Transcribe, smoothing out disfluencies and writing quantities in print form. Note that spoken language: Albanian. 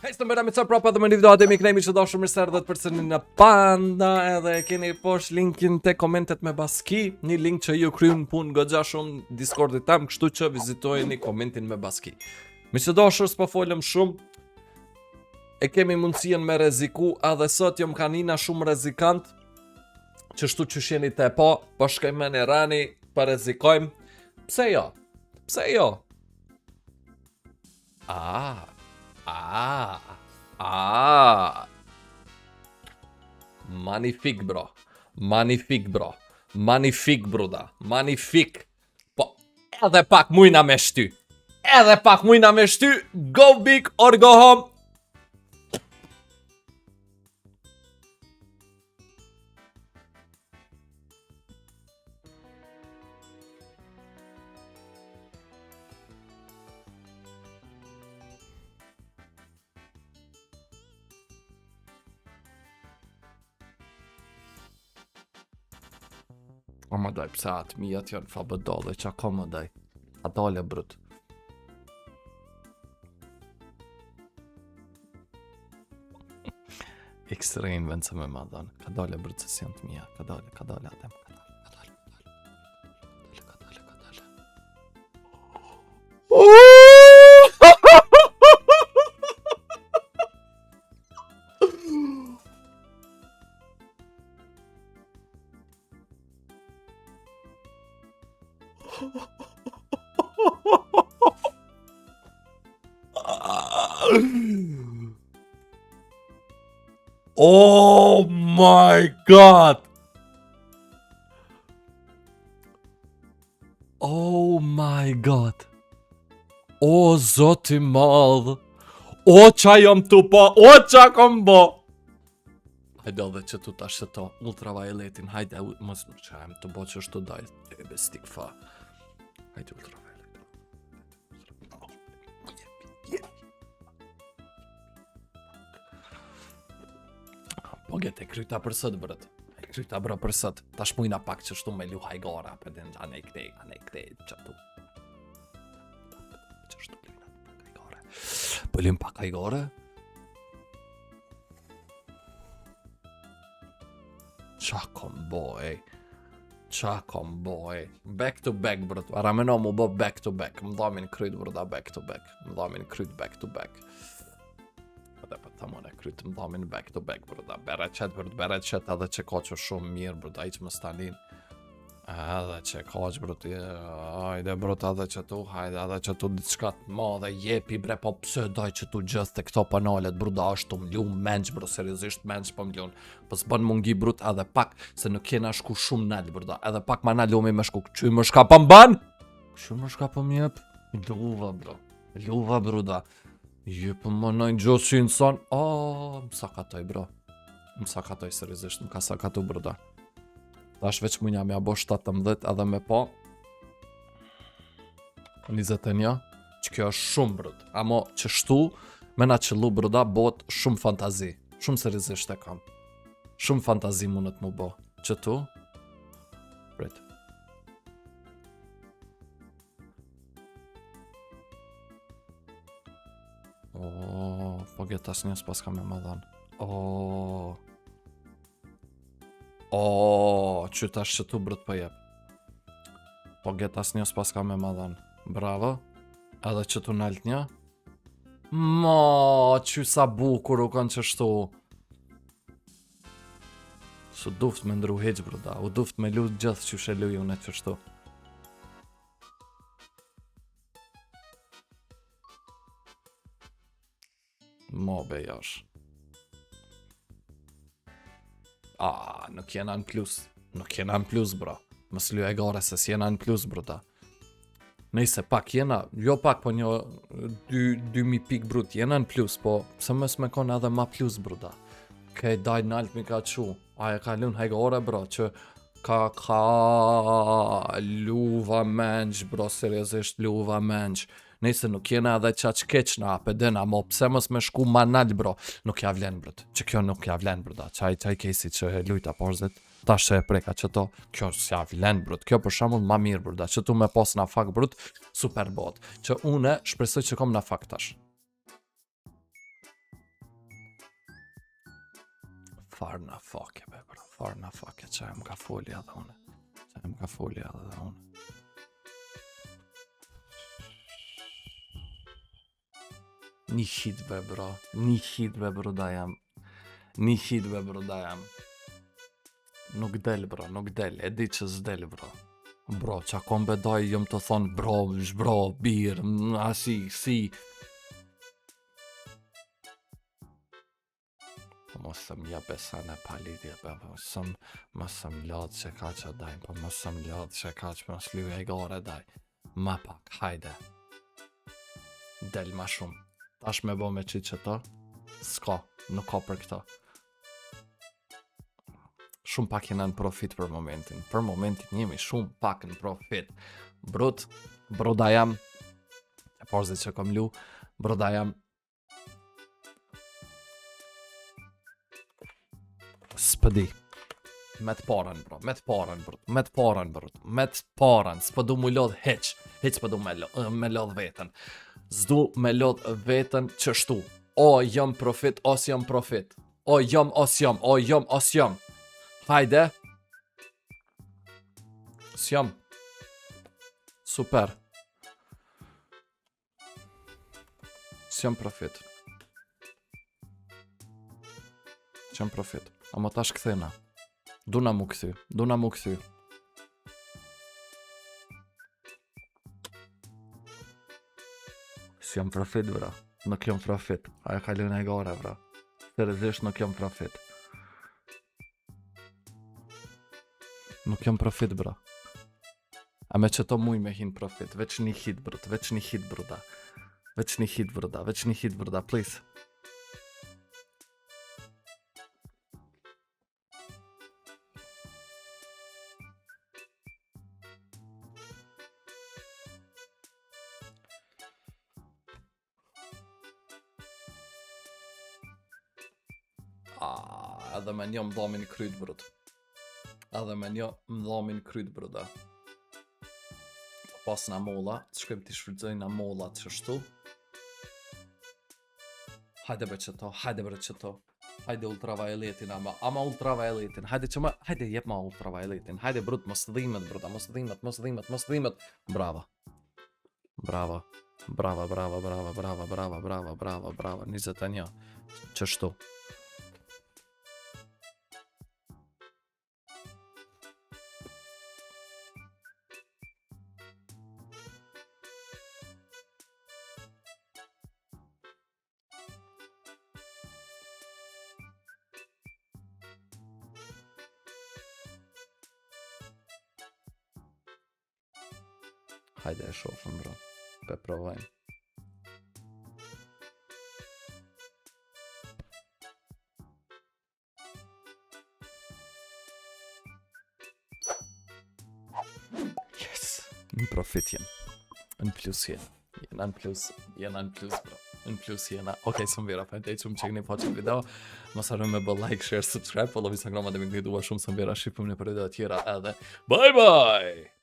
Hejtë më rami ca prapa dhe më një video atë mi knejmi që dashur mirë se erdhët përsëri në Panda edhe keni posh linkin te komentet me baski, një link që ju kryun punë goxha shumë Discordit tam, kështu që vizitojeni komentin me baski. Mirë se dashur s'po folëm shumë, e kemi mundësien me reziku, edhe sot jom kanina shumë rezikant, që shtu që shjeni te po shkojmë në rani, pa rezikojmë, pse jo? Pse jo? Magnifik bro. Magnifik bro. Magnifik bruda. Magnifik. Po, edhe pak mujna me shty. Edhe pak mujna me shty. Go big or go home. O më daj, pse atë mijat janë fabëdolle, që ka më daj. A dole brut. Extreme vend se me ma dhanë. Ka dole brut se si janë të mija. Ka dole atem. Ka dole. Oh my god! Oh my god! O zoti madh! O qa jom tu po! O qa kom bo! Hajde edhe që tu tash të ultravioletin, hajde, mos më qajmë të bo që është të dajt, e bestik fa. Hajde ultraviolet. Po gete, kryta për sët bërët. Kryta bërë për sët. Tash mujna pak që shtu me lu hajgara, për den anej këtej, që tu. Që shtu lujna hajgare. Pëllim pak hajgare. Qa kom bo, Qa kom bo, Back to back, bërët. Rameno mu bo back to back. Më dhamin kryt bërëda back to back. Më dhamin kryt back to back. Edhe për të mëne kryt më dhamin back to back, bërëda. Bere qet edhe që ka që shumë mirë, bërëda, i që më stalin. Edhe që ka që bërët, hajde bërët edhe që tu, hajde edhe që tu diçka të madhe, jepi bre, po pse daj që tu gjithë të këto panalet, bërëda, është të mlu menç, bërë, seriosisht menç po mlun. Po s'bën mungi brut edhe pak, se nuk kena shku shumë nalë, bërëda, edhe pak ma nalumi me shku, që më shka pa mban? Që më shka pa mjep? Luva, bro, luva, bërëda. Je për më nëjnë gjosë që i nëson. Më sakatoj, bro. Më sakatoj, seriosisht, më ka sakatu, bërda. Tash veç më nja me abo 17 edhe me po 21, që kjo është shumë, brud. Amo që shtu, mena qëllu, bërda, bot shumë fantazi. Shumë seriosisht e kam. Shumë fantazi mundet mu bo. Që tu? Prit. Po gjetë as njës pas ka me më dhanë. Që tash që tu brët për jep. Po gjetë as njës pas ka me më dhanë. Bravo. Edhe që tu nalt një. Që sa bukur u kanë që shtu. Su duft me ndru heq brëda. U duft me lu gjithë që shë luju në që shtu. Be jash. Nuk jena në plus. Nuk jena në plus, bro. Mës lu e gare se s'jena në plus, bro ta. Nëjse pak jena, jo pak, po një 2000 pik brut, jena në plus, po se mës me kon edhe ma plus, bro ta. Kej daj nalt mi ka qu. Aja ka lun hajgore, bro, që ka luva menç, bro, seriosisht luva menç. Nëse nuk jena edhe qa që keqna, apedena, mo pse mos me shku ma nalt, bro, nuk ja vlen, brët. Që kjo nuk ja vlen, brëda. Qaj kesi që e lujta porzit, tash që e preka që to, kjo s'ja vlen, brët. Kjo për shamull ma mirë, brëda. Që tu me pos na fak, brët, super bot. Që une shpresoj që kom na fak tash. Farna fuck be bro, farna fuck çaj më ka foli edhe unë. Çaj më ka foli edhe unë. Një hit be bro, një hit be bro da jam. Një hit be bro da jam. Nuk del bro, nuk del, e di që s'del bro. Bro, qa kom bedoj jom të thonë bro, birë, asi, si. Mos të m'ja besan e palidje, mos të m'lodhë që ka që daj, po mos të m'lodhë që ka që mos lyve e gore daj. Ma pak, hajde. Del ma shumë. Tash me bo me qitë që të, s'ka, nuk ka për këta. Shumë pak jena në profit për momentin. Për momentin jemi shumë pak në profit. Broda jam, e parzit që kom lu, broda jam, s'pëdi. Me të parën, bro, me të parën, s'pëdu mu lodh heq s'pëdu me lodh vetën. Zdu me lodh vetën qështu. O, jam profit, os jam profit. O, jam, os jam. Hajde. S'jam. Super. S'jam profit. S'jam profit. Ama tash këthena. Duna mu këthy. S'jam profit, bra. Nuk jam profit. Aja kalun e gore, bra. Seriozisht nuk jam profit. Nuk jam profit, bra. A me që to muj me hin profit. Veç një hit, brut. Veç një hit, bruda. Please. Edhe me një më dhamin kryt, brut. Bruda. Pas na molla, të shkojmë t'i shfrytëzoj na molla të shështu. Hajde bre qëto. Hajde ultravioletin, ama ultravioletin. Hajde jep ma ultravioletin. Hajde brut, mos dhimet, bruda, mos dhimet. Brava. 21. Qështu. Hajde e shofëm, bro. Pe provojmë. Yes! Në profit jem. Në plus jem. Jena në plus, bro. Në plus jena. Okej, së më vera, fajtej që më qekni po që video. Mos harroni me bë like, share, subscribe. Follow Instagram dhe më këtë dua shumë së më vera. Shqipëm në për video tjera edhe. Bye bye!